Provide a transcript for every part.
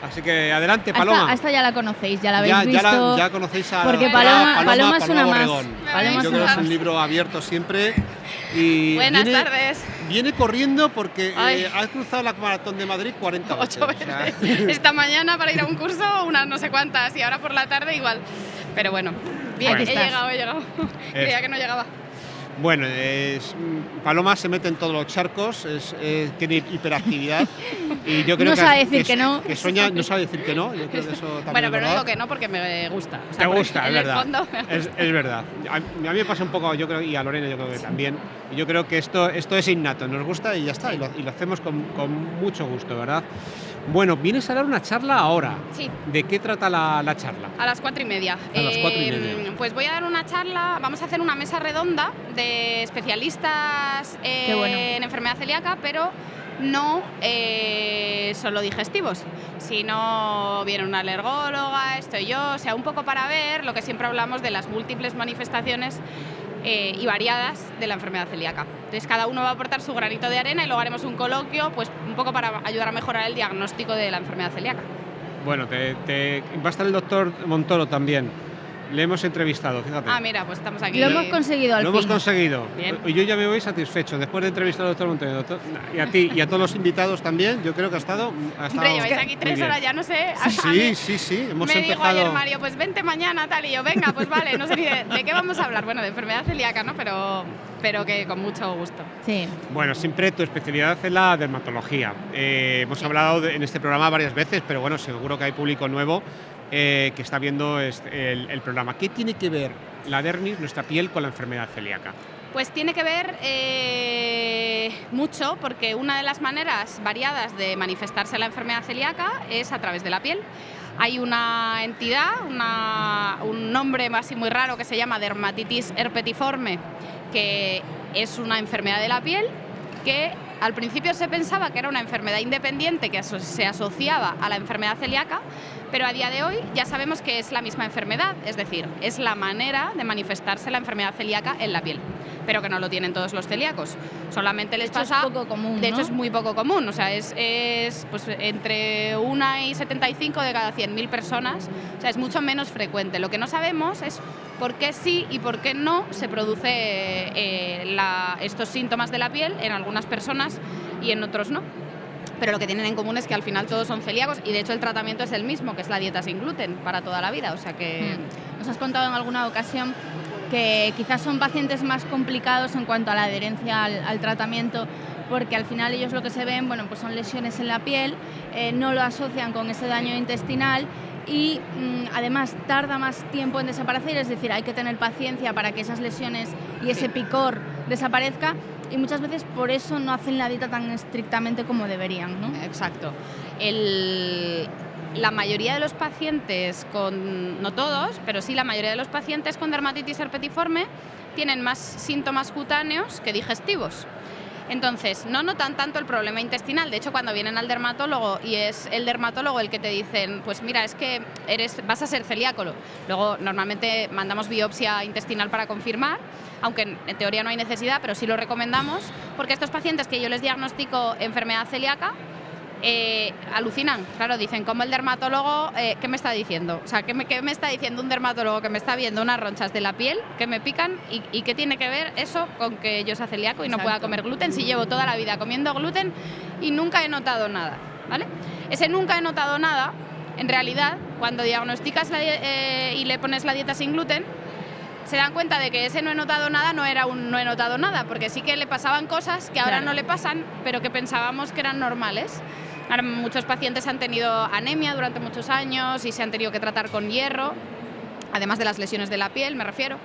Así que adelante, Paloma. Esta ya la conocéis, ya la habéis visto. Ya conocéis a porque Paloma es una más. Yo creo que es un libro abierto siempre. Y Buenas tardes. Viene corriendo porque ha cruzado la maratón de Madrid 40 veces. 8 veces. Esta mañana para ir a un curso, unas no sé cuántas, y ahora por la tarde igual. Pero bueno, bien, he llegado. Creía que no llegaba. Bueno, Paloma se mete en todos los charcos, tiene hiperactividad y yo creo no sabe decir que no. Que sueña, no sabe decir que no. Yo creo que eso también bueno, pero es no digo que no porque me gusta. O sea, te gusta, es verdad. Fondo, es verdad. A mí me pasa un poco, yo creo, y a Lorena yo creo que también. Y yo creo que esto es innato, nos gusta y ya está, y lo hacemos con mucho gusto, ¿verdad? Bueno, vienes a dar una charla ahora. Sí. ¿De qué trata la charla? A las 4:30. A las 4:30. Pues voy a dar una charla, vamos a hacer una mesa redonda de especialistas en enfermedad celíaca, pero no solo digestivos, sino viene una alergóloga, estoy yo, o sea, un poco para ver lo que siempre hablamos de las múltiples manifestaciones y variadas de la enfermedad celíaca. Entonces cada uno va a aportar su granito de arena y luego haremos un coloquio, pues un poco para ayudar a mejorar el diagnóstico de la enfermedad celíaca. Bueno, va a estar el doctor Montoro también. Le hemos entrevistado, fíjate. Ah, mira, pues estamos aquí. Lo hemos conseguido al fin. Lo hemos conseguido. Bien. Yo ya me voy satisfecho. Después de entrevistar al doctor Montoro y a ti y a todos los invitados también, yo creo que ha estado Hombre, lleváis aquí 3 horas, ya no sé. Sí, hemos me empezado. dijo ayer Mario, pues vente mañana, tal, y yo, venga, pues vale, no sé ni de qué vamos a hablar. Bueno, de enfermedad celíaca, ¿no? Pero que con mucho gusto. Sí. Bueno, siempre tu especialidad es la dermatología. Hemos hablado en este programa varias veces, pero bueno, seguro que hay público nuevo que está viendo el programa. ¿Qué tiene que ver la dermis, nuestra piel, con la enfermedad celíaca? Pues tiene que ver mucho, porque una de las maneras variadas de manifestarse la enfermedad celíaca es a través de la piel. Hay una entidad, un nombre así muy raro que se llama dermatitis herpetiforme, que es una enfermedad de la piel que al principio se pensaba que era una enfermedad independiente que se asociaba a la enfermedad celíaca, pero a día de hoy ya sabemos que es la misma enfermedad, es decir, es la manera de manifestarse la enfermedad celíaca en la piel, pero que no lo tienen todos los celíacos. Solamente les pasa... Es poco común, de hecho, ¿no? es muy poco común, o sea, es pues, entre 1 y 75 de cada 100.000 personas, o sea, es mucho menos frecuente. Lo que no sabemos es por qué sí y por qué no se produce estos síntomas de la piel en algunas personas y en otros no. Pero lo que tienen en común es que al final todos son celíacos y de hecho el tratamiento es el mismo, que es la dieta sin gluten para toda la vida, o sea que... Nos has contado en alguna ocasión que quizás son pacientes más complicados en cuanto a la adherencia al tratamiento, porque al final ellos lo que se ven, bueno, pues son lesiones en la piel, no lo asocian con ese daño intestinal y además tarda más tiempo en desaparecer, es decir, hay que tener paciencia para que esas lesiones y ese picor desaparezca, y muchas veces por eso no hacen la dieta tan estrictamente como deberían, ¿no? Exacto. La mayoría de los pacientes, no todos, pero sí la mayoría de los pacientes con dermatitis herpetiforme tienen más síntomas cutáneos que digestivos. Entonces, no notan tanto el problema intestinal. De hecho, cuando vienen al dermatólogo y es el dermatólogo el que te dicen, pues mira, es que vas a ser celíaco. Luego, normalmente mandamos biopsia intestinal para confirmar, aunque en teoría no hay necesidad, pero sí lo recomendamos, porque estos pacientes que yo les diagnostico enfermedad celíaca, alucinan, claro, dicen, como el dermatólogo, ¿qué me está diciendo? O sea, ¿qué me está diciendo un dermatólogo que me está viendo unas ronchas de la piel que me pican y qué tiene que ver eso con que yo sea celíaco y no pueda comer gluten si llevo toda la vida comiendo gluten y nunca he notado nada, ¿vale? Ese nunca he notado nada, en realidad, cuando diagnosticas y le pones la dieta sin gluten, se dan cuenta de que ese no he notado nada no era un no he notado nada, porque sí que le pasaban cosas que ahora no le pasan, pero que pensábamos que eran normales. Ahora, muchos pacientes han tenido anemia durante muchos años y se han tenido que tratar con hierro, además de las lesiones de la piel, me refiero.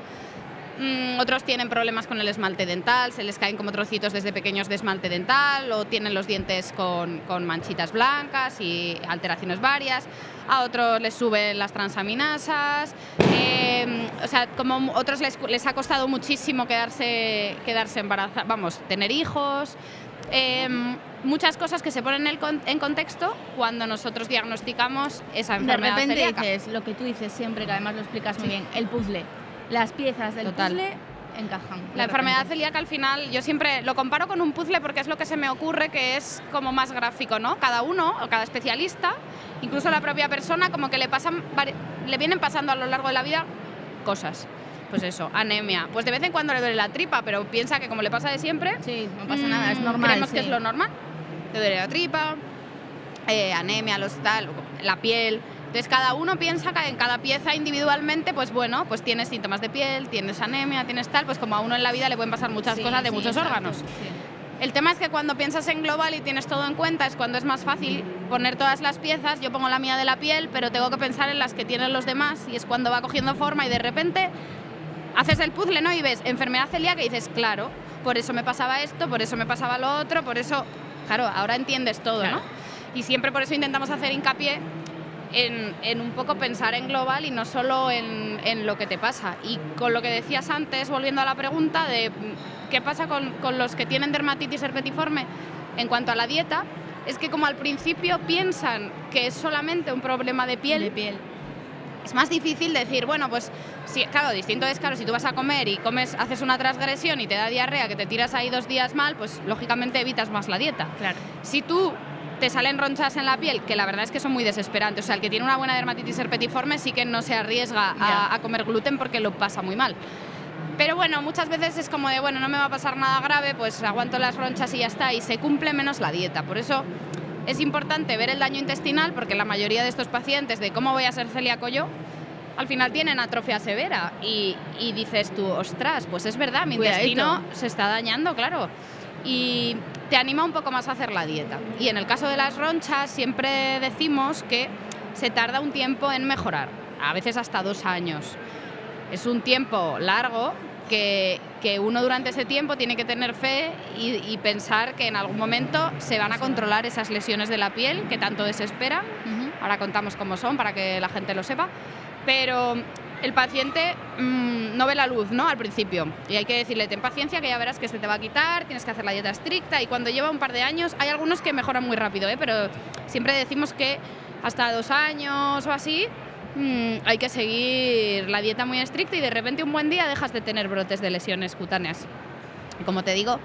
Otros tienen problemas con el esmalte dental, se les caen como trocitos desde pequeños de esmalte dental, o tienen los dientes con manchitas blancas y alteraciones varias. A otros les suben las transaminasas, o sea, como otros les ha costado muchísimo quedarse embarazados, vamos, tener hijos. Muchas cosas que se ponen en contexto cuando nosotros diagnosticamos esa enfermedad celíaca. De repente dices lo que tú dices siempre, que además lo explicas muy bien, el puzzle. Las piezas del puzzle encajan. La enfermedad celíaca al final, yo siempre lo comparo con un puzzle porque es lo que se me ocurre que es como más gráfico, ¿no? Cada uno o cada especialista, incluso la propia persona, como que le vienen pasando a lo largo de la vida cosas. Pues eso, anemia. Pues de vez en cuando le duele la tripa, pero piensa que como le pasa de siempre, sí, no pasa nada, es normal. Creemos que es lo normal. Le duele la tripa, anemia, la piel. Entonces cada uno piensa que en cada pieza individualmente, pues bueno, pues tienes síntomas de piel, tienes anemia, tienes tal, pues como a uno en la vida le pueden pasar muchas cosas de muchos órganos. Sí. El tema es que cuando piensas en global y tienes todo en cuenta es cuando es más fácil poner todas las piezas. Yo pongo la mía de la piel, pero tengo que pensar en las que tienen los demás y es cuando va cogiendo forma y de repente haces el puzzle, ¿no? Y ves enfermedad celíaca y dices, claro, por eso me pasaba esto, por eso me pasaba lo otro, por eso, claro, ahora entiendes todo, claro, ¿no? Y siempre por eso intentamos hacer hincapié en un poco pensar en global y no solo en lo que te pasa. Y con lo que decías antes, volviendo a la pregunta de qué pasa con los que tienen dermatitis herpetiforme en cuanto a la dieta, es que como al principio piensan que es solamente un problema de piel, es más difícil decir, bueno, pues sí, claro, distinto es, claro, si tú vas a comer y haces una transgresión y te da diarrea, que te tiras ahí 2 días mal, pues lógicamente evitas más la dieta. Claro. Si tú te salen ronchas en la piel, que la verdad es que son muy desesperantes, o sea, el que tiene una buena dermatitis herpetiforme sí que no se arriesga a comer gluten porque lo pasa muy mal. Pero bueno, muchas veces es como de, bueno, no me va a pasar nada grave, pues aguanto las ronchas y ya está, y se cumple menos la dieta. Por eso es importante ver el daño intestinal, porque la mayoría de estos pacientes, de cómo voy a ser celíaco yo, al final tienen atrofia severa y dices tú, ostras, pues es verdad, mi intestino se está dañando, claro. Y te anima un poco más a hacer la dieta. Y en el caso de las ronchas siempre decimos que se tarda un tiempo en mejorar, a veces hasta 2 años. Es un tiempo largo que uno durante ese tiempo tiene que tener fe y pensar que en algún momento se van a controlar esas lesiones de la piel que tanto desesperan. Ahora contamos cómo son para que la gente lo sepa, pero el paciente no ve la luz, ¿no? Al principio, y hay que decirle, ten paciencia que ya verás que se te va a quitar, tienes que hacer la dieta estricta, y cuando lleva un par de años, hay algunos que mejoran muy rápido, pero siempre decimos que hasta 2 años o así hay que seguir la dieta muy estricta y de repente un buen día dejas de tener brotes de lesiones cutáneas. Y como te digo,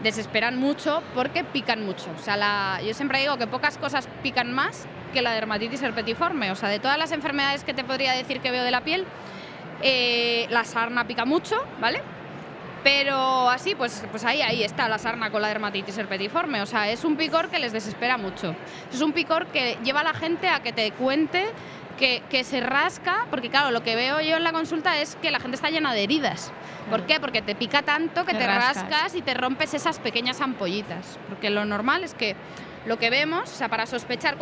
desesperan mucho porque pican mucho. O sea, yo siempre digo que pocas cosas pican más que la dermatitis herpetiforme. O sea, de todas las enfermedades que te podría decir que veo de la piel, la sarna pica mucho, ¿vale? Pero así, pues ahí está la sarna con la dermatitis herpetiforme. O sea, es un picor que les desespera mucho. Es un picor que lleva a la gente a que te cuente que se rasca, porque claro, lo que veo yo en la consulta es que la gente está llena de heridas. ¿Por qué? Porque te pica tanto que te rascas y te rompes esas pequeñas ampollitas. Porque lo normal es que lo que vemos, o sea, para sospechar,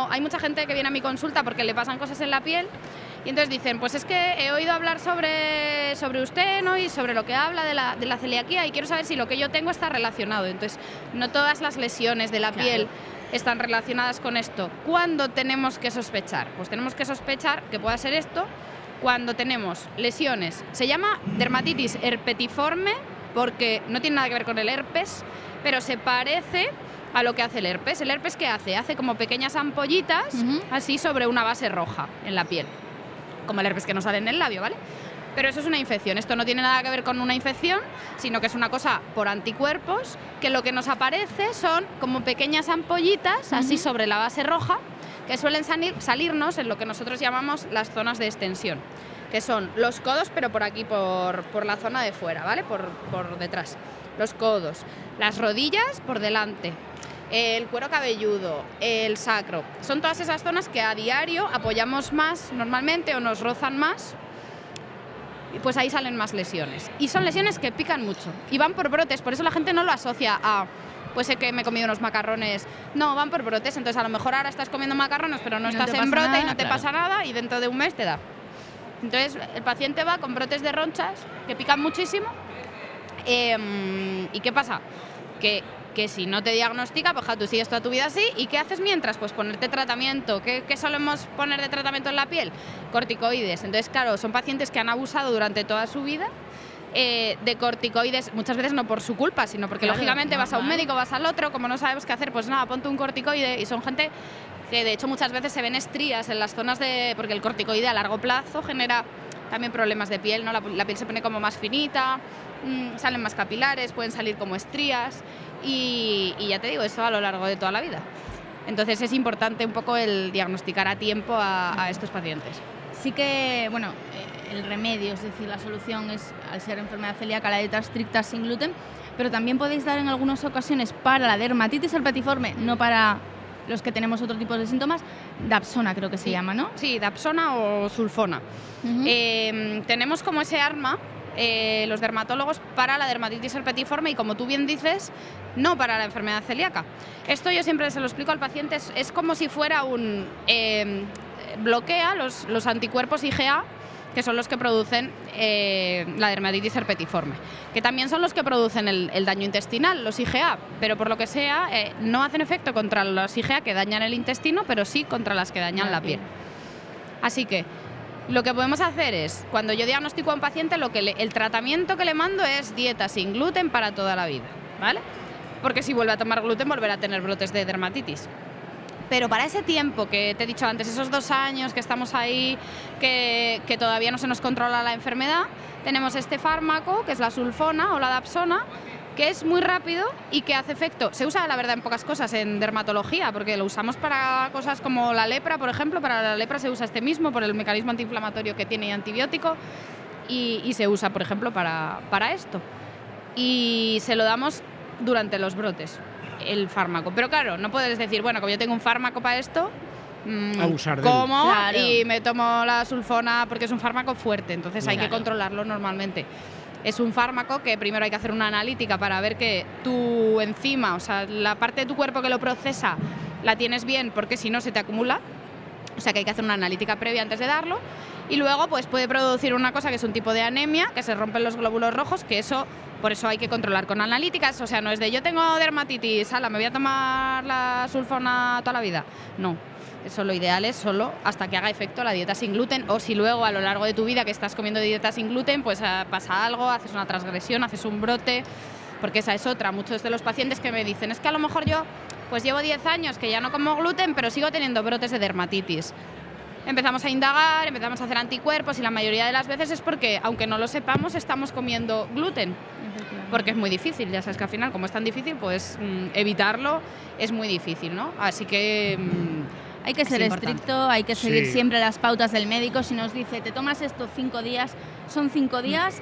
hay mucha gente que viene a mi consulta porque le pasan cosas en la piel y entonces dicen, pues es que he oído hablar sobre usted, ¿no? Y sobre lo que habla de la celiaquía y quiero saber si lo que yo tengo está relacionado. Entonces, no todas las lesiones de la piel están relacionadas con esto. ¿Cuándo tenemos que sospechar? Pues tenemos que sospechar que pueda ser esto cuando tenemos lesiones. Se llama dermatitis herpetiforme porque no tiene nada que ver con el herpes, pero se parece a lo que hace el herpes. ¿El herpes qué hace? Hace como pequeñas ampollitas así sobre una base roja en la piel, como el herpes que nos sale en el labio, ¿vale? Pero eso es una infección. Esto no tiene nada que ver con una infección, sino que es una cosa por anticuerpos, que lo que nos aparece son como pequeñas ampollitas así sobre la base roja, que suelen salirnos en lo que nosotros llamamos las zonas de extensión, que son los codos, pero por aquí, por la zona de fuera, ¿vale? Por detrás. Los codos, las rodillas por delante, el cuero cabelludo, el sacro. Son todas esas zonas que a diario apoyamos más normalmente o nos rozan más. Pues ahí salen más lesiones. Y son lesiones que pican mucho y van por brotes, por eso la gente no lo asocia a, pues sé que me he comido unos macarrones. No, van por brotes, entonces a lo mejor ahora estás comiendo macarrones, pero no estás en brote y no te pasa nada y dentro de un mes te da. Entonces el paciente va con brotes de ronchas que pican muchísimo. ¿Y qué pasa? Que si no te diagnostica, pues tú sigues toda tu vida así. ¿Y qué haces mientras? Pues ponerte tratamiento. ¿Qué solemos poner de tratamiento en la piel? Corticoides. Entonces, claro, son pacientes que han abusado durante toda su vida de corticoides, muchas veces no por su culpa, sino porque lógicamente vas a un médico, vas al otro, como no sabes qué hacer, pues nada, ponte un corticoide. Y son gente que de hecho muchas veces se ven estrías en las zonas porque el corticoide a largo plazo genera también problemas de piel, ¿no? La piel se pone como más finita, salen más capilares, pueden salir como estrías y ya te digo, eso a lo largo de toda la vida. Entonces es importante un poco el diagnosticar a tiempo a estos pacientes. Sí que, bueno, el remedio, es decir, la solución es, al ser enfermedad celíaca, la dieta estricta sin gluten, pero también podéis dar en algunas ocasiones para la dermatitis herpetiforme, no para los que tenemos otro tipo de síntomas, Dapsona creo que se llama, ¿no? Sí, Dapsona o sulfona. Tenemos como ese arma los dermatólogos para la dermatitis herpetiforme y, como tú bien dices, no para la enfermedad celíaca. Esto yo siempre se lo explico al paciente, es como si fuera un... bloquea los anticuerpos IgA, que son los que producen la dermatitis herpetiforme, que también son los que producen el daño intestinal, los IgA, pero por lo que sea no hacen efecto contra los IgA que dañan el intestino, pero sí contra las que dañan la piel. Así que lo que podemos hacer es, cuando yo diagnostico a un paciente, el tratamiento que le mando es dieta sin gluten para toda la vida, ¿vale? Porque si vuelve a tomar gluten volverá a tener brotes de dermatitis. Pero para ese tiempo que te he dicho antes, esos 2 años que estamos ahí, que todavía no se nos controla la enfermedad, tenemos este fármaco, que es la sulfona o la dapsona, que es muy rápido y que hace efecto. Se usa, la verdad, en pocas cosas en dermatología, porque lo usamos para cosas como la lepra, por ejemplo. Para la lepra se usa este mismo por el mecanismo antiinflamatorio que tiene y antibiótico, y se usa, por ejemplo, para esto. Y se lo damos durante los brotes, el fármaco. Pero claro, no puedes decir, bueno, como yo tengo un fármaco para esto, abusar de como Claro. y me tomo la sulfona, porque es un fármaco fuerte, entonces hay que controlarlo normalmente. Es un fármaco que primero hay que hacer una analítica para ver que tu enzima, o sea, la parte de tu cuerpo que lo procesa, la tienes bien, porque si no se te acumula. O sea que hay que hacer una analítica previa antes de darlo. Y luego pues puede producir una cosa que es un tipo de anemia, que se rompen los glóbulos rojos, que eso, por eso hay que controlar con analíticas. O sea, no es de yo tengo dermatitis, ala, me voy a tomar la sulfona toda la vida. No, eso lo ideal es solo hasta que haga efecto la dieta sin gluten, o si luego a lo largo de tu vida que estás comiendo dieta sin gluten, pues pasa algo, haces una transgresión, haces un brote, porque esa es otra. Muchos de los pacientes que me dicen, es que a lo mejor yo pues llevo 10 años que ya no como gluten, pero sigo teniendo brotes de dermatitis. Empezamos a indagar, empezamos a hacer anticuerpos y la mayoría de las veces es porque, aunque no lo sepamos, estamos comiendo gluten. Porque es muy difícil, ya sabes que al final, como es tan difícil, pues evitarlo es muy difícil, ¿no? Así que hay que ser estricto, hay que seguir siempre las pautas del médico. Si nos dice, te tomas esto 5 días, son 5 días,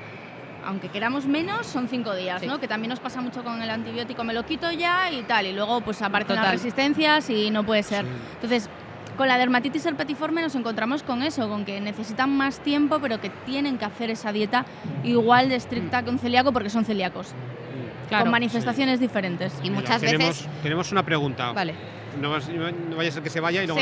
aunque queramos menos, son 5 días, ¿no? Que también nos pasa mucho con el antibiótico, me lo quito ya y tal, y luego pues aparecen las resistencias y no puede ser. Entonces, con la dermatitis herpetiforme nos encontramos con eso, con que necesitan más tiempo, pero que tienen que hacer esa dieta igual de estricta que un celíaco, porque son celíacos, con manifestaciones diferentes. Y muchas veces... Tenemos una pregunta. Vale. No vaya a ser que se vaya y luego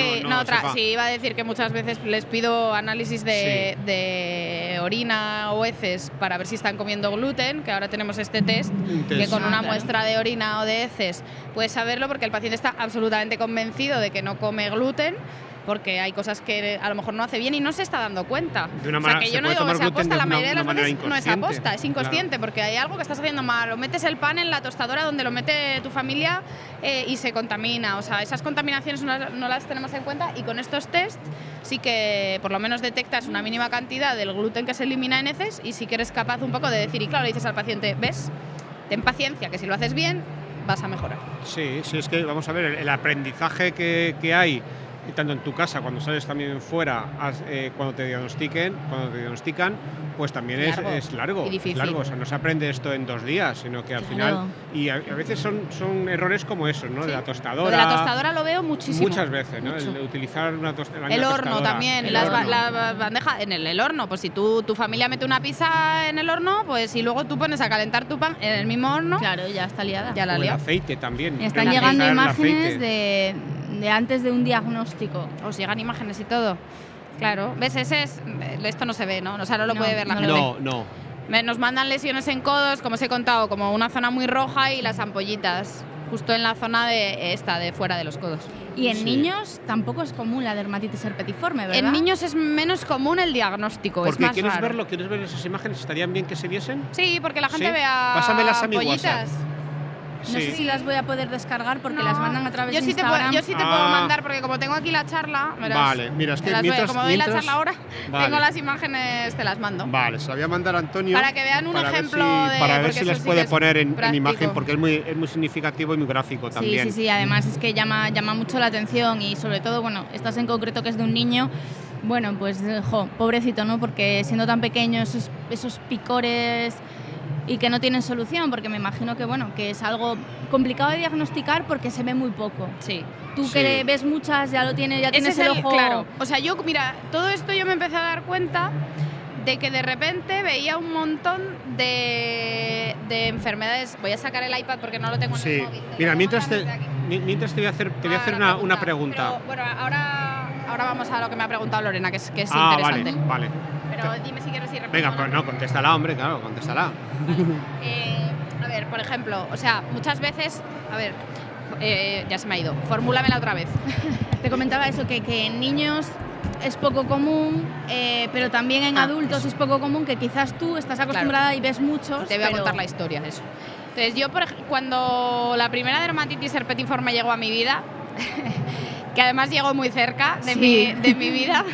sí, iba a decir que muchas veces les pido análisis de orina o heces para ver si están comiendo gluten, que ahora tenemos este test, que con una muestra de orina o de heces puedes saberlo, porque el paciente está absolutamente convencido de que no come gluten, porque hay cosas que a lo mejor no hace bien y no se está dando cuenta. O sea, que yo no digo que sea aposta, la mayoría de las veces no es aposta, es inconsciente, porque hay algo que estás haciendo mal, o metes el pan en la tostadora donde lo mete tu familia y se contamina. O sea, esas contaminaciones no las tenemos en cuenta, y con estos test sí que por lo menos detectas una mínima cantidad del gluten que se elimina en heces, y sí que eres capaz un poco de decir, y claro, le dices al paciente, ¿ves? Ten paciencia, que si lo haces bien vas a mejorar. Sí, es que vamos a ver, el aprendizaje que hay, tanto en tu casa, cuando sales también fuera, cuando te diagnostican, pues también es largo. Y difícil. Es largo, o sea, no se aprende esto en 2 días, sino que al final... Y a veces son errores como esos, ¿no? De la tostadora. Lo de la tostadora lo veo muchísimo. Muchas veces, ¿no? El de utilizar una tostadora. El horno también, la bandeja en el horno. Pues si tu familia mete una pizza en el horno, pues si luego tú pones a calentar tu pan en el mismo horno... Claro, ya está liada. Ya la el liado. aceite también. Están llegando imágenes de antes de un diagnóstico. Os llegan imágenes y todo. Claro, ¿ves? Esto no se ve, ¿no? O sea, no lo puede ver la gente. No. Nos mandan lesiones en codos, como os he contado, como una zona muy roja y las ampollitas, justo en la zona de fuera de los codos. Y en niños tampoco es común la dermatitis herpetiforme, ¿verdad? En niños es menos común el diagnóstico, porque es más ¿quieres raro. verlo? ¿Quieres ver esas imágenes? ¿Estarían bien que se viesen? Sí, porque la gente vea Pásamelas a mi ampollitas. WhatsApp. No sé si las voy a poder descargar porque las mandan a través de Instagram. Yo sí te puedo mandar porque como tengo aquí la charla, vale, mira, es que como doy la charla ahora, tengo las imágenes, te las mando. Vale, se la voy a mandar a Antonio para que vean un ejemplo para ver si las puede poner en imagen, porque es muy significativo y muy gráfico también. Sí, además es que llama mucho la atención y sobre todo, bueno, estas en concreto que es de un niño. Bueno, pues, pobrecito, ¿no? Porque siendo tan pequeño, esos picores y que no tienen solución, porque me imagino que, bueno, que es algo complicado de diagnosticar porque se ve muy poco. Sí. Tú que ves muchas, ya tienes el ojo... Claro, o sea, mira, todo esto yo me empecé a dar cuenta de que de repente veía un montón de enfermedades. Voy a sacar el iPad porque no lo tengo en el móvil. Mira, mientras te voy a hacer una pregunta. Pero, bueno, ahora vamos a lo que me ha preguntado Lorena, que es interesante. Vale. Pero dime si quieres ir. Venga, pues no, contéstala, hombre, claro, contéstala. Vale. A ver, por ejemplo, o sea, muchas veces, ya se me ha ido, formúlamela otra vez. Te comentaba eso, que en niños es poco común, pero también en adultos es poco común, que quizás tú estás acostumbrada y ves muchos. Te voy a contar la historia de eso. Entonces, yo, cuando la primera dermatitis herpetiforme llegó a mi vida, que además llegó muy cerca de mi vida,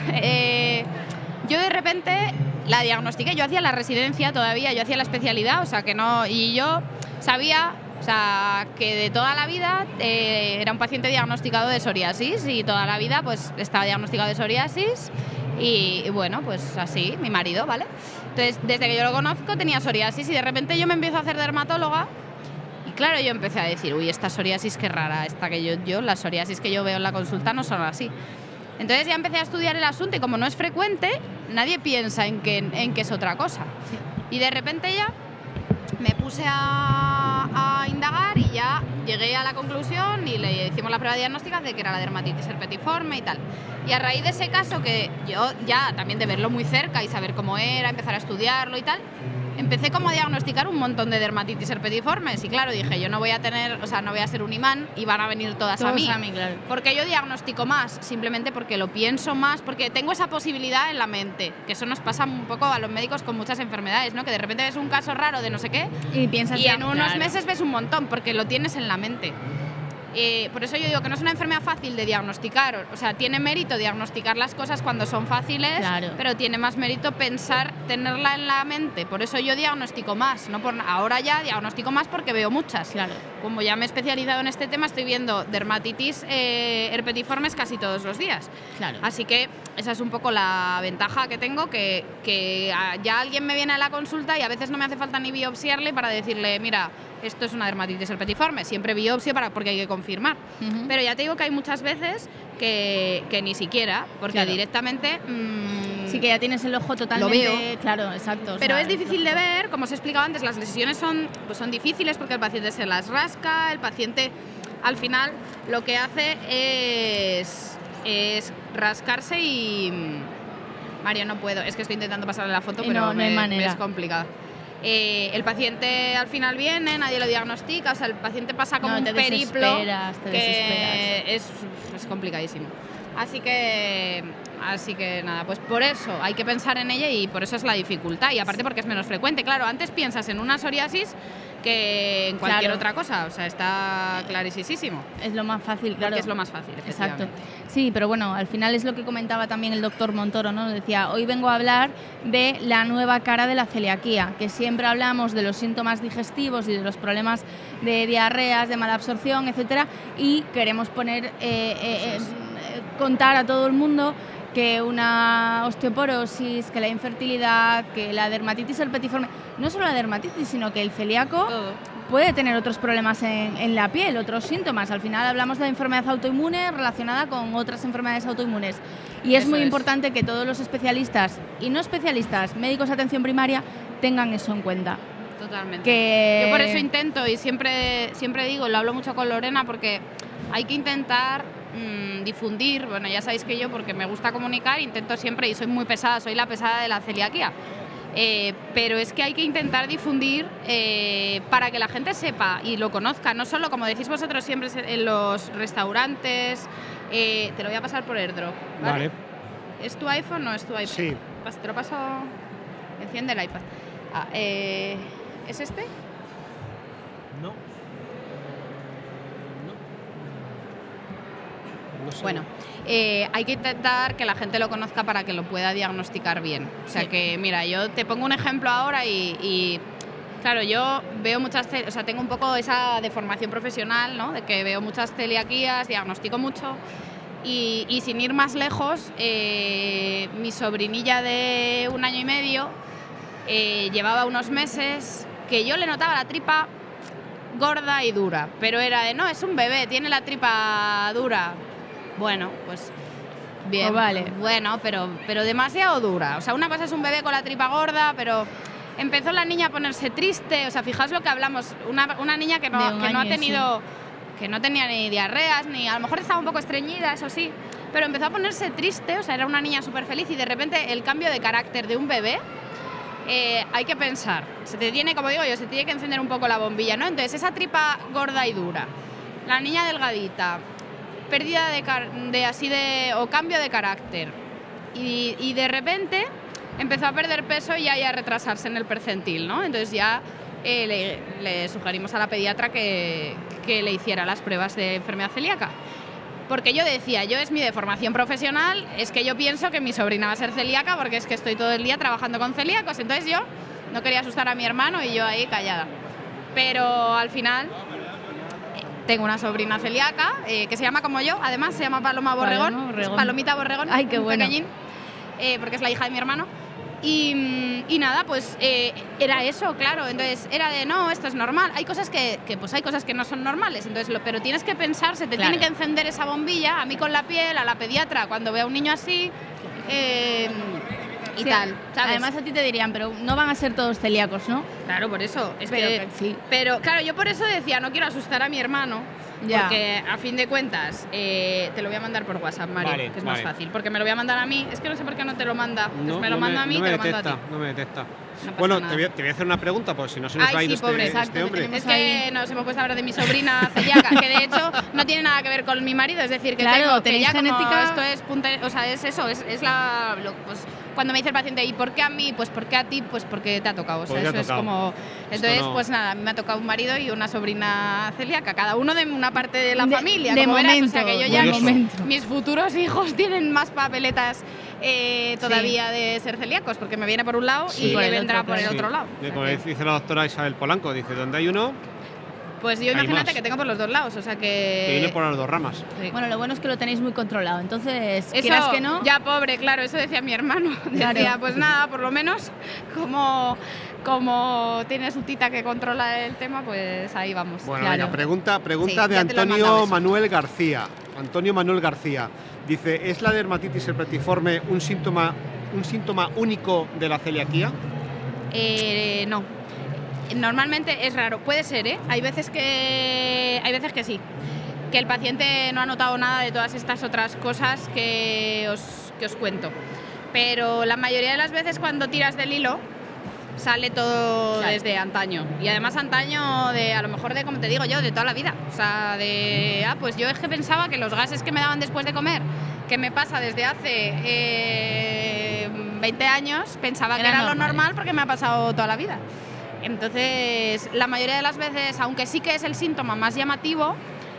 yo de repente la diagnostiqué. Yo hacía la residencia todavía, yo hacía la especialidad, o sea que no, y yo sabía, o sea, que de toda la vida era un paciente diagnosticado de psoriasis y toda la vida pues estaba diagnosticado de psoriasis y bueno, pues así, mi marido, ¿vale? Entonces, desde que yo lo conozco tenía psoriasis y de repente yo me empiezo a hacer dermatóloga y claro, yo empecé a decir, uy, esta psoriasis qué rara, las psoriasis que yo veo en la consulta no son así. Entonces ya empecé a estudiar el asunto y como no es frecuente, nadie piensa en que es otra cosa. Sí. Y de repente ya me puse a indagar y ya llegué a la conclusión y le hicimos la prueba diagnóstica de que era la dermatitis herpetiforme y tal. Y a raíz de ese caso, que yo ya también de verlo muy cerca y saber cómo era, empezar a estudiarlo y tal, empecé como a diagnosticar un montón de dermatitis herpetiformes y claro, dije, yo no voy a ser un imán y van a venir todas a mí, claro. Porque yo diagnostico más, simplemente porque lo pienso más, porque tengo esa posibilidad en la mente, que eso nos pasa un poco a los médicos con muchas enfermedades, ¿no? Que de repente ves un caso raro de no sé qué y piensas en unos meses ves un montón, porque lo tienes en la mente. Por eso yo digo que no es una enfermedad fácil de diagnosticar, o sea, tiene mérito diagnosticar las cosas cuando son fáciles, pero tiene más mérito tenerla en la mente. Por eso yo diagnostico más, ahora ya diagnostico más porque veo muchas. Claro. Como ya me he especializado en este tema, estoy viendo dermatitis herpetiformes casi todos los días. Claro. Así que esa es un poco la ventaja que tengo, que ya alguien me viene a la consulta y a veces no me hace falta ni biopsiarle para decirle, mira, esto es una dermatitis herpetiforme, siempre biopsia porque hay que confirmar. Pero ya te digo que hay muchas veces que ni siquiera, porque directamente... sí, que ya tienes el ojo totalmente... Lo veo. Claro, exacto. Pero es difícil de ver, como os he explicado antes, las lesiones son difíciles porque el paciente se las rasca, el paciente al final lo que hace es rascarse y... Mario, no puedo, es que estoy intentando pasarle la foto, pero no hay manera. Me es complicado. El paciente al final viene, nadie lo diagnostica, o sea, el paciente pasa como un periplo que es complicadísimo. Así que nada, pues por eso hay que pensar en ella y por eso es la dificultad. Y aparte porque es menos frecuente. Claro, antes piensas en una psoriasis que en cualquier otra cosa, o sea, está clarísimo. Es lo más fácil, claro. Porque es lo más fácil, efectivamente. Exacto. Sí, pero bueno, al final es lo que comentaba también el doctor Montoro, ¿no? Decía, hoy vengo a hablar de la nueva cara de la celiaquía, que siempre hablamos de los síntomas digestivos y de los problemas de diarreas, de mala absorción, etcétera, y queremos contar a todo el mundo que una osteoporosis, que la infertilidad, que la dermatitis herpetiforme, no solo la dermatitis, sino que el celíaco puede tener otros problemas en la piel, otros síntomas. Al final hablamos de enfermedad autoinmune relacionada con otras enfermedades autoinmunes. Y es muy importante que todos los especialistas y no especialistas, médicos de atención primaria, tengan eso en cuenta. Totalmente. Yo por eso intento y siempre digo, lo hablo mucho con Lorena, porque hay que intentar difundir, bueno, ya sabéis que yo, porque me gusta comunicar, intento siempre, y soy muy pesada, soy la pesada de la celiaquía, pero es que hay que intentar difundir para que la gente sepa y lo conozca, no solo, como decís vosotros siempre, en los restaurantes. Te lo voy a pasar por AirDrop, ¿vale? ¿Es tu iPhone o no es tu iPad? Sí. Te lo paso, enciende el iPad. ¿Es este? No. No sé. Bueno, hay que intentar que la gente lo conozca para que lo pueda diagnosticar bien. O sea que, mira, yo te pongo un ejemplo ahora y claro, yo veo o sea, tengo un poco esa deformación profesional, ¿no? De que veo muchas celiaquías, diagnostico mucho y sin ir más lejos, mi sobrinilla de 1 año y medio llevaba unos meses que yo le notaba la tripa gorda y dura, pero era de, no, es un bebé, tiene la tripa dura. Bueno, pues bien, vale. bueno, pero demasiado dura. O sea, una cosa es un bebé con la tripa gorda, pero empezó la niña a ponerse triste. O sea, fijaos lo que hablamos, una niña que no ha tenido, que no tenía ni diarreas, ni a lo mejor estaba un poco estreñida, eso sí, pero empezó a ponerse triste. O sea, era una niña súper feliz y de repente el cambio de carácter de un bebé, hay que pensar, se te tiene, como digo yo, se tiene que encender un poco la bombilla, ¿no? Entonces, esa tripa gorda y dura, la niña delgadita, pérdida o cambio de carácter, y de repente empezó a perder peso y a retrasarse en el percentil, ¿no? Entonces ya le sugerimos a la pediatra que le hiciera las pruebas de enfermedad celíaca. Porque yo decía, es mi deformación profesional, es que yo pienso que mi sobrina va a ser celíaca porque es que estoy todo el día trabajando con celíacos. Entonces yo no quería asustar a mi hermano y yo ahí callada. Pero al final tengo una sobrina celíaca que se llama como yo, además se llama Paloma Borregón. Palomita Borregón. Ay, qué bueno. Pequeñín, porque es la hija de mi hermano. Y nada, pues era eso, claro. Entonces era de, no, esto es normal. Hay cosas que no son normales, entonces pero tienes que pensar, se te tiene que encender esa bombilla. A mí con la piel, a la pediatra, cuando veo a un niño así y tal, ¿sabes? Además a ti te dirían, pero no van a ser todos celíacos, ¿no? Claro, por eso. Sí. Pero claro, yo por eso decía, no quiero asustar a mi hermano. Ya. Porque a fin de cuentas, te lo voy a mandar por WhatsApp, Mario, que es más fácil. Porque me lo voy a mandar a mí, es que no sé por qué no te lo manda. Pues me lo manda a mí y te lo mando a ti. No me detecta. No bueno, nada. te voy a hacer una pregunta, pues si no se nos va a ir este hombre. Es que nos hemos puesto a hablar de mi sobrina celíaca, que de hecho no tiene nada que ver con mi marido, es decir, que claro, tengo que ya genética. Esto es o sea, es eso, es pues, cuando me dice el paciente, ¿y por qué a mí? Pues ¿por qué a ti? Pues porque te ha tocado. O sea, eso es como. Entonces, pues nada, a mí me ha tocado un marido y una sobrina celíaca, cada uno de una parte de la familia. De como momento, verás, o sea, que yo ya momento. Mis futuros hijos tienen más papeletas todavía de ser celíacos, porque me viene por un lado y le vendrá por el otro lado. Como dice la doctora Isabel Polanco, dice, donde hay uno, pues yo imagínate que tengo por los dos lados, o sea que viene por las dos ramas. Sí. Bueno, lo bueno es que lo tenéis muy controlado, entonces, eso, quieras que no. Ya pobre, claro, eso decía mi hermano. Claro. Decía, pues nada, por lo menos como tiene su tita que controla el tema, pues ahí vamos. Bueno, claro. venga, pregunta Sí, de Antonio Manuel García. Antonio Manuel García dice, ¿es la dermatitis herpetiforme un síntoma único de la celiaquía? No. Normalmente es raro, puede ser, ¿eh? Hay veces que sí, que el paciente no ha notado nada de todas estas otras cosas que os cuento. Pero la mayoría de las veces cuando tiras del hilo sale todo desde antaño. Y además antaño a lo mejor como te digo yo, de toda la vida. O sea, pues yo es que pensaba que los gases que me daban después de comer, que me pasa desde hace 20 años, pensaba que era lo normal porque me ha pasado toda la vida. Entonces, la mayoría de las veces, aunque sí que es el síntoma más llamativo,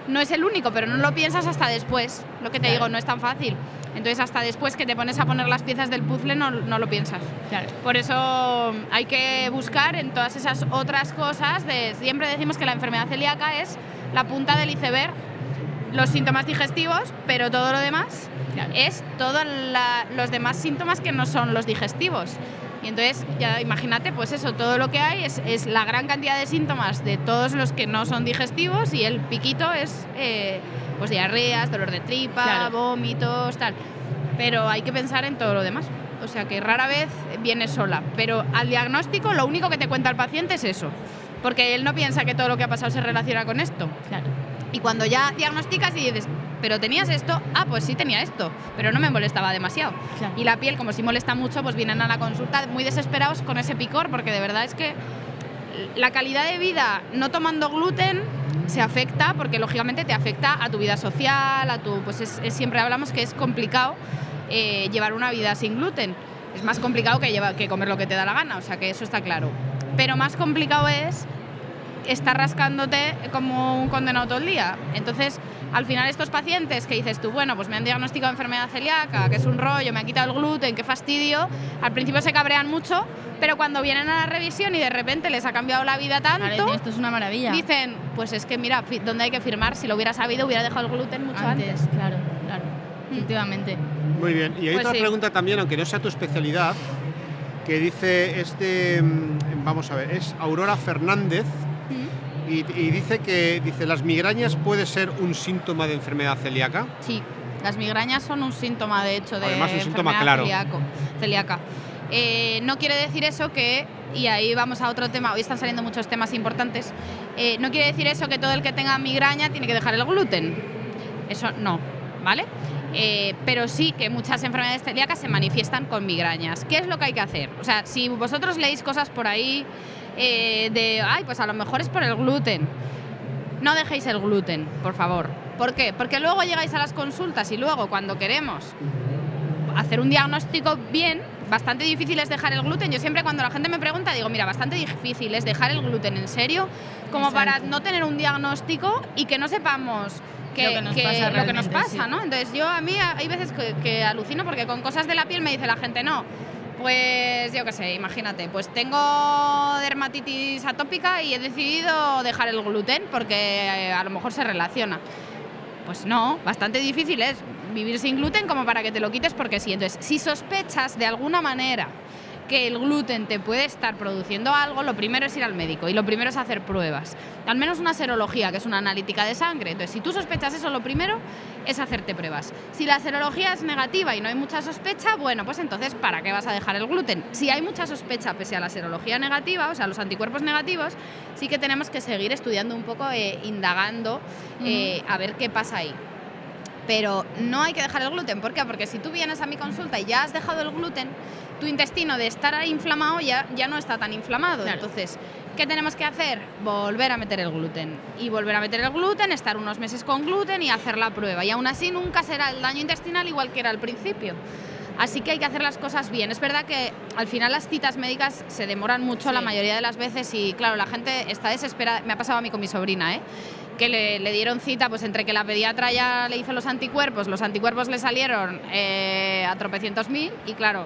no es el único, pero no lo piensas hasta después. Lo que te digo, no es tan fácil. Entonces, hasta después que te pones a poner las piezas del puzzle, no lo piensas. Claro. Por eso hay que buscar en todas esas otras cosas. Siempre decimos que la enfermedad celíaca es la punta del iceberg, los síntomas digestivos, pero todo lo demás es todos los demás síntomas que no son los digestivos. Y entonces, ya imagínate, pues eso, todo lo que hay es la gran cantidad de síntomas de todos los que no son digestivos y el piquito es pues diarreas, dolor de tripa, vómitos, tal. Pero hay que pensar en todo lo demás. O sea que rara vez viene sola. Pero al diagnóstico lo único que te cuenta el paciente es eso. Porque él no piensa que todo lo que ha pasado se relaciona con esto. Claro. Y cuando ya diagnosticas y dices, ¿pero tenías esto? Ah, pues sí tenía esto, pero no me molestaba demasiado. Claro. Y la piel, como sí molesta mucho, pues vienen a la consulta muy desesperados con ese picor, porque de verdad es que la calidad de vida no tomando gluten se afecta, porque lógicamente te afecta a tu vida social, pues siempre hablamos que es complicado llevar una vida sin gluten. Es más complicado que comer lo que te da la gana, o sea que eso está claro. Pero más complicado es está rascándote como un condenado todo el día. Entonces, al final estos pacientes que dices tú, bueno, pues me han diagnosticado enfermedad celíaca, que es un rollo, me han quitado el gluten, qué fastidio, al principio se cabrean mucho, pero cuando vienen a la revisión y de repente les ha cambiado la vida tanto, Vale, esto es una maravilla. Dicen, pues es que mira, ¿dónde hay que firmar? Si lo hubiera sabido, hubiera dejado el gluten mucho antes. Claro, efectivamente. Muy bien, y hay Pues otra sí. pregunta también, aunque no sea tu especialidad, que dice, vamos a ver, es Aurora Fernández, y dice las migrañas puede ser un síntoma de enfermedad celíaca. Sí, las migrañas son un síntoma, de hecho, de Además, un síntoma enfermedad claro. celíaca. No quiere decir eso que, y ahí vamos a otro tema, hoy están saliendo muchos temas importantes, no quiere decir eso que todo el que tenga migraña tiene que dejar el gluten. Eso no, ¿vale? Pero sí que muchas enfermedades celíacas se manifiestan con migrañas. ¿Qué es lo que hay que hacer? O sea, si vosotros leéis cosas por ahí pues a lo mejor es por el gluten, no dejéis el gluten, por favor. ¿Por qué? Porque luego llegáis a las consultas y luego cuando queremos hacer un diagnóstico bien, bastante difícil es dejar el gluten. Yo siempre cuando la gente me pregunta digo, mira, bastante difícil es dejar el gluten, en serio, como para no tener un diagnóstico y que no sepamos lo que nos pasa, sí. ¿no? Entonces a mí hay veces que alucino porque con cosas de la piel me dice la gente, no, pues yo qué sé, imagínate, pues tengo dermatitis atópica y he decidido dejar el gluten porque a lo mejor se relaciona. Pues no, bastante difícil es vivir sin gluten como para que te lo quites porque sí. Entonces, si sospechas de alguna manera que el gluten te puede estar produciendo algo, lo primero es ir al médico y lo primero es hacer pruebas. Al menos una serología, que es una analítica de sangre. Entonces, si tú sospechas eso, lo primero es hacerte pruebas. Si la serología es negativa y no hay mucha sospecha, bueno, pues entonces, ¿para qué vas a dejar el gluten? Si hay mucha sospecha pese a la serología negativa, o sea, los anticuerpos negativos, sí que tenemos que seguir estudiando un poco, indagando, a ver qué pasa ahí. Pero no hay que dejar el gluten. ¿Por qué? Porque si tú vienes a mi consulta y ya has dejado el gluten, tu intestino de estar ahí inflamado ya no está tan inflamado. Claro. Entonces, ¿qué tenemos que hacer? Volver a meter el gluten. Y volver a meter el gluten, estar unos meses con gluten y hacer la prueba. Y aún así nunca será el daño intestinal igual que era al principio. Así que hay que hacer las cosas bien. Es verdad que al final las citas médicas se demoran mucho la mayoría de las veces y claro, la gente está desesperada. Me ha pasado a mí con mi sobrina, que le dieron cita, pues entre que la pediatra ya le hizo los anticuerpos le salieron a tropecientos mil y claro,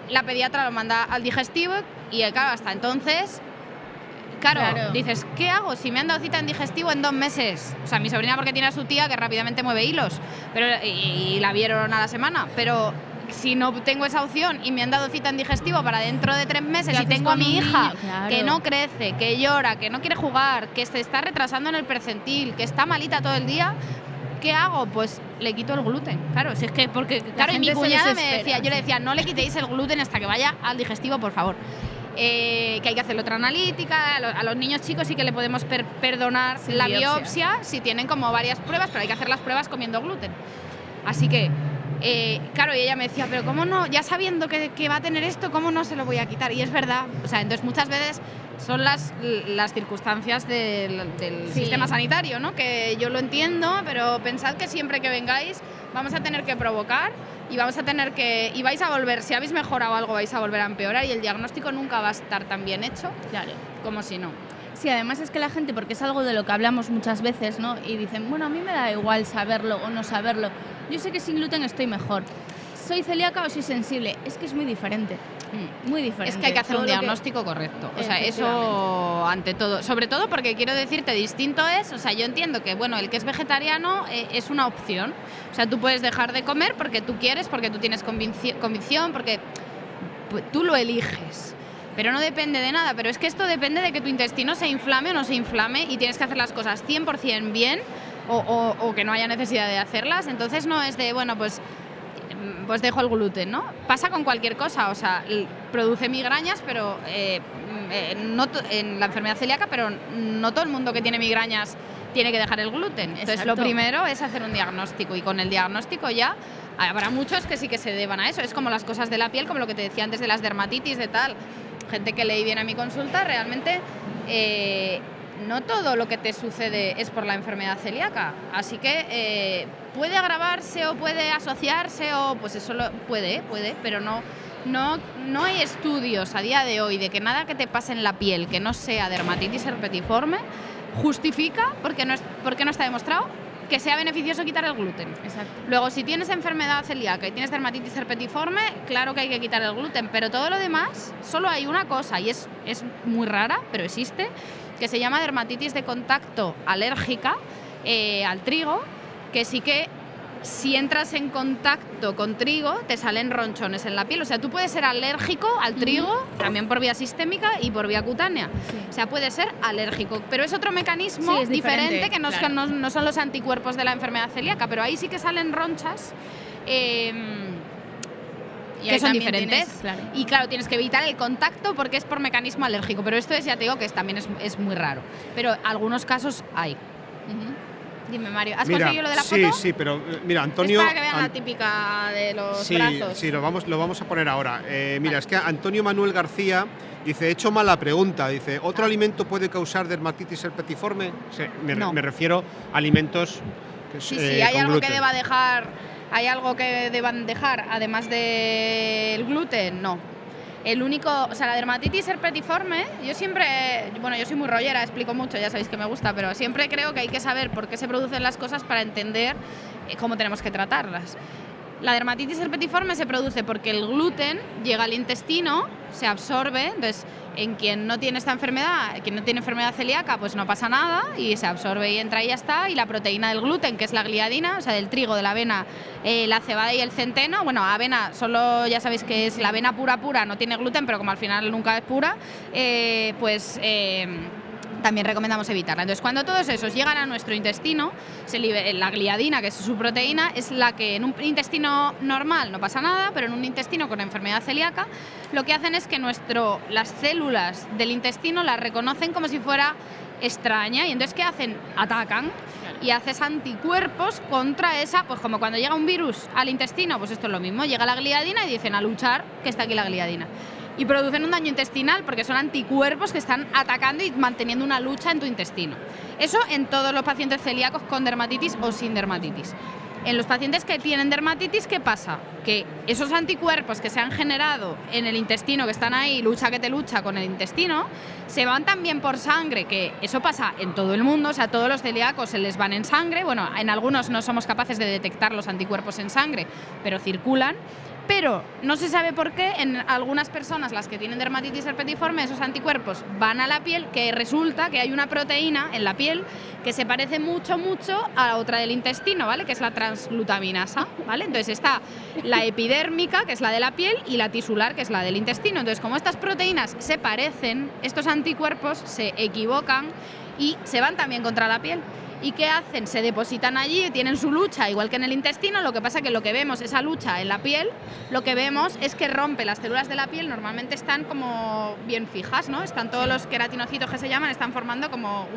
la pediatra lo manda al digestivo y claro, hasta entonces, claro, dices, ¿qué hago? Si me han dado cita en digestivo en 2 meses. O sea, mi sobrina porque tiene a su tía que rápidamente mueve hilos y la vieron a la semana, pero si no tengo esa opción y me han dado cita en digestivo para dentro de 3 meses y tengo a mi hija que no crece, que llora, que no quiere jugar, que se está retrasando en el percentil, que está malita todo el día, ¿qué hago? Pues le quito el gluten. Claro, si es que porque claro, y mi cuñada me decía, yo le decía, no le quitéis el gluten hasta que vaya al digestivo, por favor. Que hay que hacer otra analítica, a los niños chicos sí que le podemos perdonar la biopsia si tienen como varias pruebas, pero hay que hacer las pruebas comiendo gluten. Así que claro, y ella me decía, pero ¿cómo no? Ya sabiendo que va a tener esto, ¿cómo no se lo voy a quitar? Y es verdad, o sea, entonces muchas veces son las circunstancias del sistema sanitario, ¿no? Que yo lo entiendo, pero pensad que siempre que vengáis vamos a tener que provocar y vais a volver, si habéis mejorado algo vais a volver a empeorar y el diagnóstico nunca va a estar tan bien hecho como si no. Sí, además es que la gente, porque es algo de lo que hablamos muchas veces, ¿no? Y dicen, bueno, a mí me da igual saberlo o no saberlo. Yo sé que sin gluten estoy mejor. ¿Soy celíaca o soy sensible? Es que es muy diferente. Muy diferente. Es que hay que hacer un diagnóstico correcto. O sea, eso ante todo. Sobre todo porque quiero decirte, distinto es, o sea, yo entiendo que, bueno, el que es vegetariano es una opción. O sea, tú puedes dejar de comer porque tú quieres, porque tú tienes convicción, porque tú lo eliges. Pero no depende de nada, pero es que esto depende de que tu intestino se inflame o no se inflame y tienes que hacer las cosas 100% bien o que no haya necesidad de hacerlas. Entonces no es de, bueno, pues dejo el gluten, ¿no? Pasa con cualquier cosa, o sea, produce migrañas, pero en la enfermedad celíaca, pero no todo el mundo que tiene migrañas tiene que dejar el gluten. Entonces lo primero es hacer un diagnóstico y con el diagnóstico ya habrá muchos que sí que se deban a eso. Es como las cosas de la piel, como lo que te decía antes de las dermatitis, de tal. Gente que le viene a mi consulta, realmente no todo lo que te sucede es por la enfermedad celíaca. Así que puede agravarse o puede asociarse o pues eso puede, pero no no hay estudios a día de hoy de que nada que te pase en la piel que no sea dermatitis herpetiforme justifica, porque no está demostrado, que sea beneficioso quitar el gluten. Exacto. Luego, si tienes enfermedad celíaca y tienes dermatitis herpetiforme, claro que hay que quitar el gluten, pero todo lo demás, solo hay una cosa, y es muy rara, pero existe, que se llama dermatitis de contacto alérgica al trigo, que sí que si entras en contacto con trigo, te salen ronchones en la piel. O sea, tú puedes ser alérgico al trigo, también por vía sistémica y por vía cutánea. Sí. O sea, puede ser alérgico. Pero es otro mecanismo Sí, es diferente que claro. no son los anticuerpos de la enfermedad celíaca, pero ahí sí que salen ronchas. Y Que ahí son también diferentes. tienes, claro. Y claro, tienes que evitar el contacto porque es por mecanismo alérgico. Pero esto ya te digo que también es muy raro. Pero algunos casos hay. Ujú. Dime, Mario, ¿has Mira, conseguido lo de la sí, foto? sí, pero mira, Antonio... Es para que vean la típica de los brazos. Sí, lo vamos a poner ahora. Mira, Vale. es que Antonio Manuel García dice, he hecho mala pregunta, dice, ¿otro alimento puede causar dermatitis herpetiforme? Sí, No. me refiero a alimentos que Sí, hay con algo gluten. ¿hay algo que deban dejar además del gluten? No. La dermatitis herpetiforme, yo soy muy rollera, explico mucho, ya sabéis que me gusta, pero siempre creo que hay que saber por qué se producen las cosas para entender cómo tenemos que tratarlas. La dermatitis herpetiforme se produce porque el gluten llega al intestino, se absorbe, entonces en quien no tiene esta enfermedad, quien no tiene enfermedad celíaca, pues no pasa nada y se absorbe y entra y ya está. Y la proteína del gluten, que es la gliadina, o sea, del trigo, de la avena, la cebada y el centeno, bueno, avena solo ya sabéis que es la avena pura, no tiene gluten, pero como al final nunca es pura, también recomendamos evitarla. Entonces, cuando todos esos llegan a nuestro intestino, la gliadina, que es su proteína, es la que en un intestino normal no pasa nada, pero en un intestino con enfermedad celíaca, lo que hacen es que las células del intestino la reconocen como si fuera extraña, y entonces ¿qué hacen? Atacan y haces anticuerpos contra esa, pues como cuando llega un virus al intestino, pues esto es lo mismo, llega la gliadina y dicen a luchar, que está aquí la gliadina. Y producen un daño intestinal porque son anticuerpos que están atacando y manteniendo una lucha en tu intestino. Eso en todos los pacientes celíacos con dermatitis o sin dermatitis. En los pacientes que tienen dermatitis, ¿qué pasa? Que esos anticuerpos que se han generado en el intestino, que están ahí, lucha que te lucha con el intestino, se van también por sangre, que eso pasa en todo el mundo, o sea, todos los celíacos se les van en sangre, bueno, en algunos no somos capaces de detectar los anticuerpos en sangre, pero circulan. Pero no se sabe por qué en algunas personas, las que tienen dermatitis herpetiforme, esos anticuerpos van a la piel, que resulta que hay una proteína en la piel que se parece mucho a otra del intestino, ¿vale? Que es la transglutaminasa, ¿vale? Entonces está la epidérmica, que es la de la piel, y la tisular, que es la del intestino. Entonces, como estas proteínas se parecen, estos anticuerpos se equivocan y se van también contra la piel. ¿Y qué hacen? Se depositan allí, tienen su lucha, igual que en el intestino. Lo que pasa que lo que vemos, esa lucha en la piel, lo que vemos es que rompe las células de la piel, normalmente están como bien fijas, ¿no? Están todos los queratinocitos que se llaman, están formando como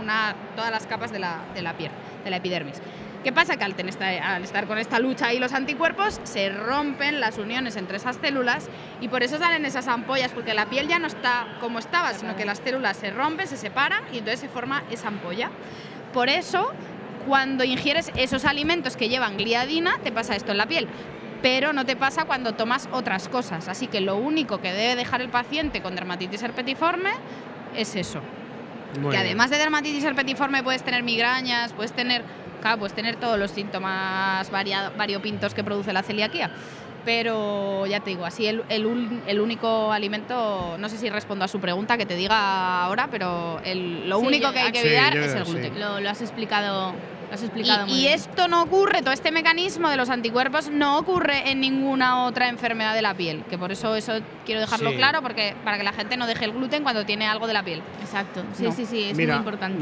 todas las capas de la piel, de la epidermis. ¿Qué pasa? Que al estar con esta lucha y los anticuerpos, se rompen las uniones entre esas células y por eso salen esas ampollas, porque la piel ya no está como estaba, sino que las células se rompen, se separan y entonces se forma esa ampolla. Por eso, cuando ingieres esos alimentos que llevan gliadina, te pasa esto en la piel, pero no te pasa cuando tomas otras cosas. Así que lo único que debe dejar el paciente con dermatitis herpetiforme es eso. Muy que bien. además de dermatitis herpetiforme puedes tener migrañas, puedes tener todos los síntomas variopintos que produce la celiaquía. Pero ya te digo, así el único alimento, no sé si respondo a su pregunta que te diga ahora, pero lo único que hay que evitar es el gluten. Lo has explicado muy Y bien. esto no ocurre, todo este mecanismo de los anticuerpos no ocurre en ninguna otra enfermedad de la piel, que por eso quiero dejarlo Sí. claro, porque para que la gente no deje el gluten cuando tiene algo de la piel. Exacto. Sí, No. sí, es Mira, muy importante.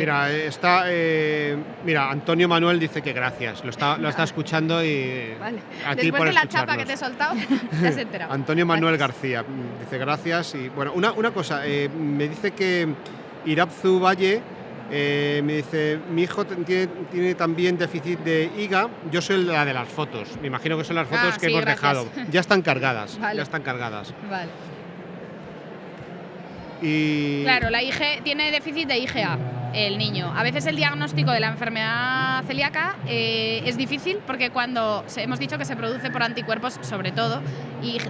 Mira, Antonio Manuel dice que gracias, lo está escuchando y Vale. a ti Después por de la chapa escucharnos. que te he soltado, te has enterado. Tiene Manuel Gracias. García dice gracias y bueno, una cosa, me dice que Irabzu Valle me dice, mi hijo tiene también déficit de IgA, yo soy la de las fotos, me imagino que son las fotos que sí, hemos gracias. dejado, ya están cargadas, Vale. ya están cargadas. Vale. Y Claro, la tiene déficit de IgA. el niño. A veces el diagnóstico de la enfermedad celíaca es difícil porque hemos dicho que se produce por anticuerpos, sobre todo,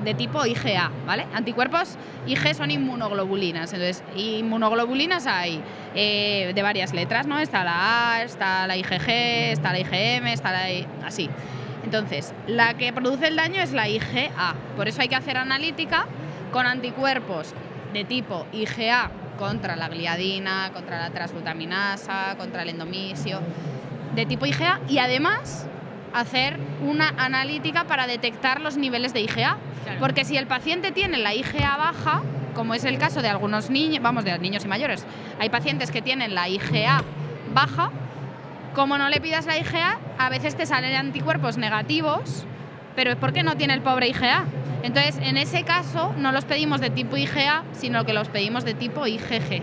de tipo IgA, ¿vale? Anticuerpos IG son inmunoglobulinas, entonces inmunoglobulinas hay de varias letras, ¿no? Está la A, está la IgG, está la IgM, está así. Entonces, la que produce el daño es la IgA, por eso hay que hacer analítica con anticuerpos de tipo IgA contra la gliadina, contra la transglutaminasa, contra el endomisio, de tipo IgA, y además hacer una analítica para detectar los niveles de IgA. Claro. Porque si el paciente tiene la IgA baja, como es el caso de algunos niños, de niños y mayores, hay pacientes que tienen la IgA baja, como no le pidas la IgA, a veces te salen anticuerpos negativos, pero es porque no tiene el pobre IgA. Entonces, en ese caso, no los pedimos de tipo IgA, sino que los pedimos de tipo IgG.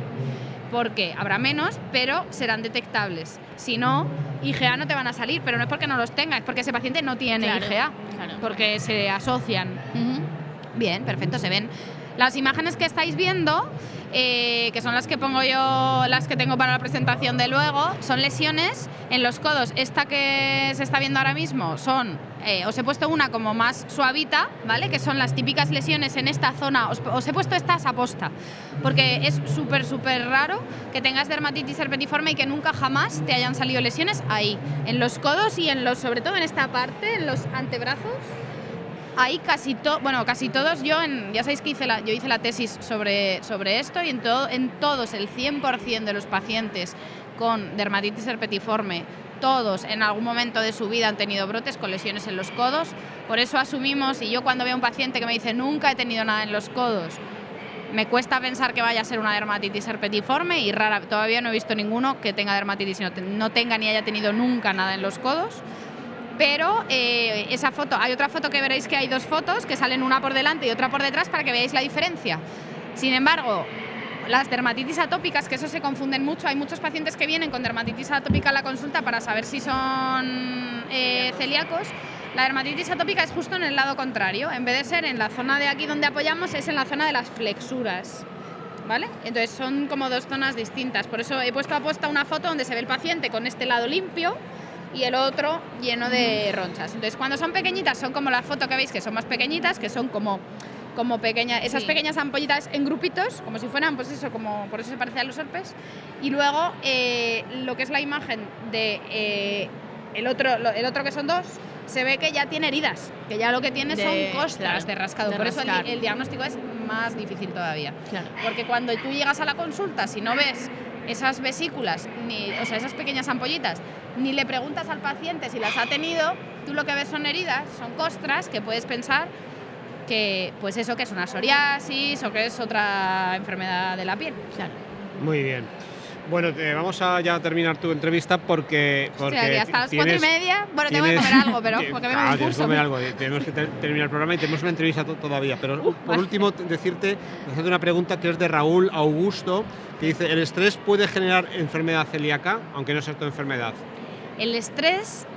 Porque habrá menos, pero serán detectables. Si no, IgA no te van a salir, pero no es porque no los tenga, es porque ese paciente no tiene IgA, porque se asocian. Bien, perfecto, se ven. Las imágenes que estáis viendo, que son las que pongo yo, las que tengo para la presentación de luego, son lesiones en los codos. Esta que se está viendo ahora mismo son, os he puesto una como más suavita, ¿vale? Que son las típicas lesiones en esta zona. Os he puesto estas aposta, porque es súper raro que tengas dermatitis herpetiforme y que nunca jamás te hayan salido lesiones ahí, en los codos y sobre todo en esta parte, en los antebrazos. Ahí casi todos, ya sabéis que yo hice la tesis sobre esto, y en todos, el 100% de los pacientes con dermatitis herpetiforme, todos en algún momento de su vida han tenido brotes con lesiones en los codos. Por eso asumimos, y yo cuando veo a un paciente que me dice nunca he tenido nada en los codos, me cuesta pensar que vaya a ser una dermatitis herpetiforme, y todavía no he visto ninguno que tenga dermatitis y no tenga ni haya tenido nunca nada en los codos. Pero esa foto, hay otra foto que veréis que hay dos fotos que salen, una por delante y otra por detrás, para que veáis la diferencia. Sin embargo, las dermatitis atópicas, que eso se confunden mucho, hay muchos pacientes que vienen con dermatitis atópica a la consulta para saber si son celíacos. La dermatitis atópica es justo en el lado contrario, en vez de ser en la zona de aquí donde apoyamos, es en la zona de las flexuras, ¿vale? Entonces son como dos zonas distintas, por eso he puesto aposta una foto donde se ve el paciente con este lado limpio y el otro lleno de ronchas. Entonces, cuando son pequeñitas, son como la foto que veis, que son más pequeñitas, que son como pequeñas, esas pequeñas ampollitas en grupitos, como si fueran, pues eso, por eso se parece a los herpes. Y luego, lo que es la imagen de el otro que son dos, se ve que ya tiene heridas, que ya lo que tiene son costras de rascado. Por eso el diagnóstico es más difícil todavía. Claro. Porque cuando tú llegas a la consulta, si no ves esas vesículas, esas pequeñas ampollitas, ni le preguntas al paciente si las ha tenido, tú lo que ves son heridas, son costras, que puedes pensar que, pues eso, que es una psoriasis o que es otra enfermedad de la piel. Claro. Muy bien. Bueno, vamos a ya terminar tu entrevista porque hasta las 4:30. Bueno, tengo que comer algo, pero porque me tienes que comer algo. Tenemos que terminar el programa y tenemos una entrevista todavía. Pero por último, hacerte una pregunta que es de Raúl Augusto, que dice: ¿el estrés puede generar enfermedad celíaca, aunque no sea tu enfermedad? El estrés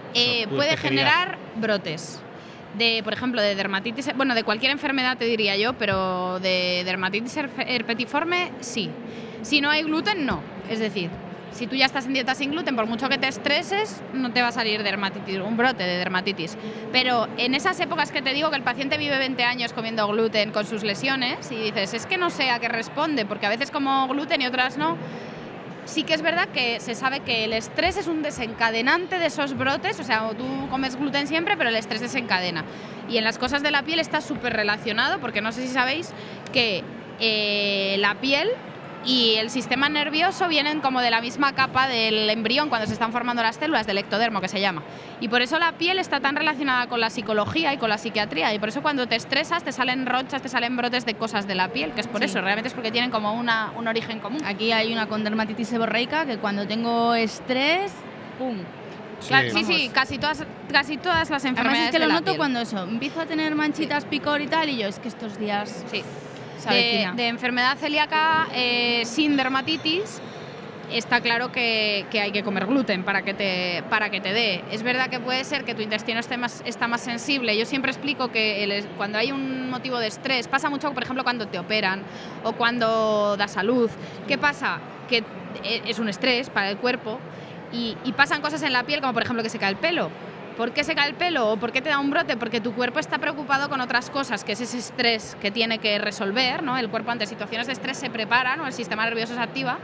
puede generar brotes. Por ejemplo, de dermatitis, de cualquier enfermedad te diría yo, pero de dermatitis herpetiforme sí. Si no hay gluten, no. Es decir, si tú ya estás en dieta sin gluten, por mucho que te estreses, no te va a salir un brote de dermatitis. Pero en esas épocas que te digo que el paciente vive 20 años comiendo gluten con sus lesiones, y dices, es que no sé a qué responde, porque a veces como gluten y otras no, sí que es verdad que se sabe que el estrés es un desencadenante de esos brotes. O sea, tú comes gluten siempre, pero el estrés desencadena. Y en las cosas de la piel está súper relacionado, porque no sé si sabéis que la piel y el sistema nervioso vienen como de la misma capa del embrión cuando se están formando las células, del ectodermo, que se llama. Y por eso la piel está tan relacionada con la psicología y con la psiquiatría, y por eso cuando te estresas te salen ronchas, te salen brotes de cosas de la piel, que es por eso, realmente es porque tienen como un origen común. Aquí hay una con dermatitis seborreica que cuando tengo estrés, ¡pum! Claro, sí, casi todas las enfermedades. Además es que lo noto piel. Cuando empiezo a tener manchitas, picor y tal, y yo, es que estos días... Sí. De enfermedad celíaca sin dermatitis, está claro que hay que comer gluten para que te dé. Es verdad que puede ser que tu intestino está más sensible. Yo siempre explico que cuando hay un motivo de estrés, pasa mucho, por ejemplo, cuando te operan o cuando das a luz. ¿Qué pasa? Que es un estrés para el cuerpo y pasan cosas en la piel, como por ejemplo que se cae el pelo. ¿Por qué se cae el pelo o por qué te da un brote? Porque tu cuerpo está preocupado con otras cosas, que es ese estrés que tiene que resolver, ¿no? El cuerpo ante situaciones de estrés se prepara, ¿no? El sistema nervioso se activa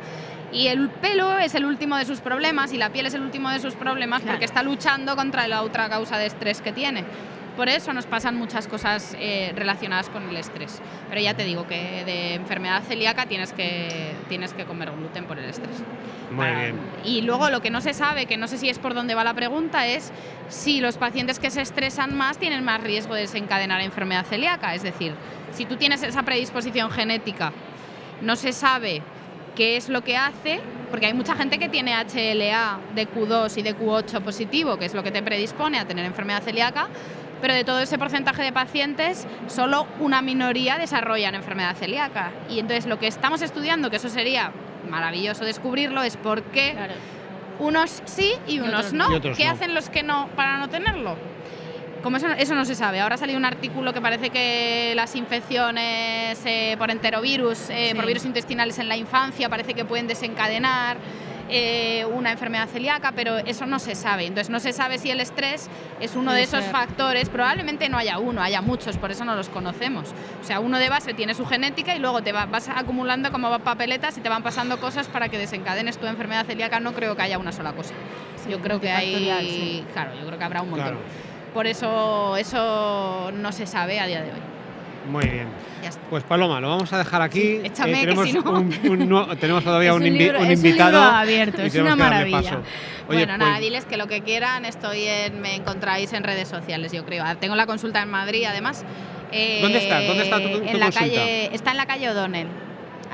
y el pelo es el último de sus problemas y la piel es el último de sus problemas, porque está luchando contra la otra causa de estrés que tiene. Por eso nos pasan muchas cosas relacionadas con el estrés. Pero ya te digo que de enfermedad celíaca tienes que comer gluten por el estrés. Muy bien. Y luego lo que no se sabe, que no sé si es por dónde va la pregunta, es si los pacientes que se estresan más tienen más riesgo de desencadenar enfermedad celíaca. Es decir, si tú tienes esa predisposición genética, no se sabe qué es lo que hace, porque hay mucha gente que tiene HLA de Q2 y de Q8 positivo, que es lo que te predispone a tener enfermedad celíaca, pero de todo ese porcentaje de pacientes, solo una minoría desarrollan enfermedad celíaca. Y entonces lo que estamos estudiando, que eso sería maravilloso descubrirlo, es por qué unos sí y unos no. ¿Qué hacen los que no para no tenerlo? Como eso no se sabe. Ahora ha salido un artículo que parece que las infecciones por enterovirus, por virus intestinales en la infancia, parece que pueden desencadenar una enfermedad celíaca, pero eso no se sabe. Entonces no se sabe si el estrés es uno de esos factores. Probablemente no haya uno, haya muchos, por eso no los conocemos. O sea, uno de base tiene su genética y luego te vas acumulando como papeletas y te van pasando cosas para que desencadenes tu enfermedad celíaca. No creo que haya una sola cosa. Yo creo que hay... Claro, yo creo que habrá un montón. Por eso no se sabe a día de hoy. Muy bien. Pues Paloma, lo vamos a dejar aquí. Échame, tenemos, que si no... tenemos todavía un invitado. Es un libro abierto, es una maravilla. Oye, bueno, nada, diles que lo que quieran, me encontráis en redes sociales, yo creo. Tengo la consulta en Madrid, además. ¿Dónde está? ¿Dónde está tu en la consulta? Está en la calle O'Donnell.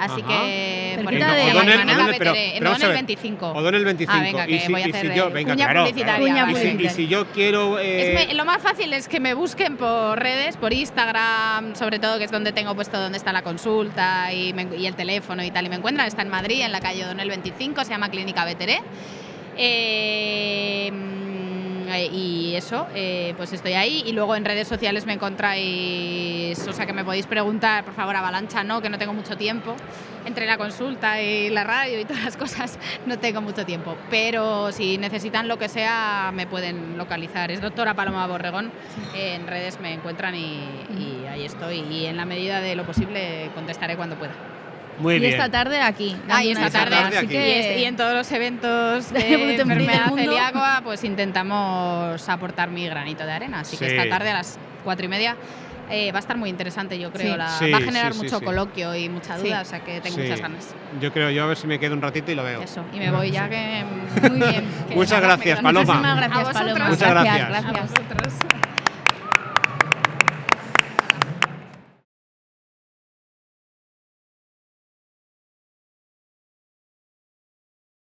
Así que cerquita de O'Donnell 25. O'Donnell 25. Venga, que voy a hacer cuña publicitaria. Y si yo quiero... Lo más fácil es que me busquen por redes, por Instagram, sobre todo, que es donde tengo puesto dónde está la consulta y el teléfono y tal. Y me encuentran, está en Madrid, en la calle O'Donnell 25, se llama Clínica Veteré. Y eso, pues estoy ahí y luego en redes sociales me encontráis, o sea que me podéis preguntar, por favor, Avalancha no, que no tengo mucho tiempo, entre la consulta y la radio y todas las cosas no tengo mucho tiempo, pero si necesitan lo que sea me pueden localizar, es doctora Paloma Borregón, en redes me encuentran y ahí estoy y en la medida de lo posible contestaré cuando pueda. Muy bien. Y esta tarde aquí. Y esta tarde así que... y en todos los eventos de enfermedad celíaca pues intentamos aportar mi granito de arena. Así que esta tarde a las 4:30 va a estar muy interesante, yo creo. Va a generar mucho coloquio y mucha duda, o sea que tengo muchas ganas. Yo creo, a ver si me quedo un ratito y lo veo. Eso, y me voy ya que... Muy bien. Muchas gracias, Paloma. Muchísimas gracias, Paloma. Muchas gracias. Gracias. A vosotros.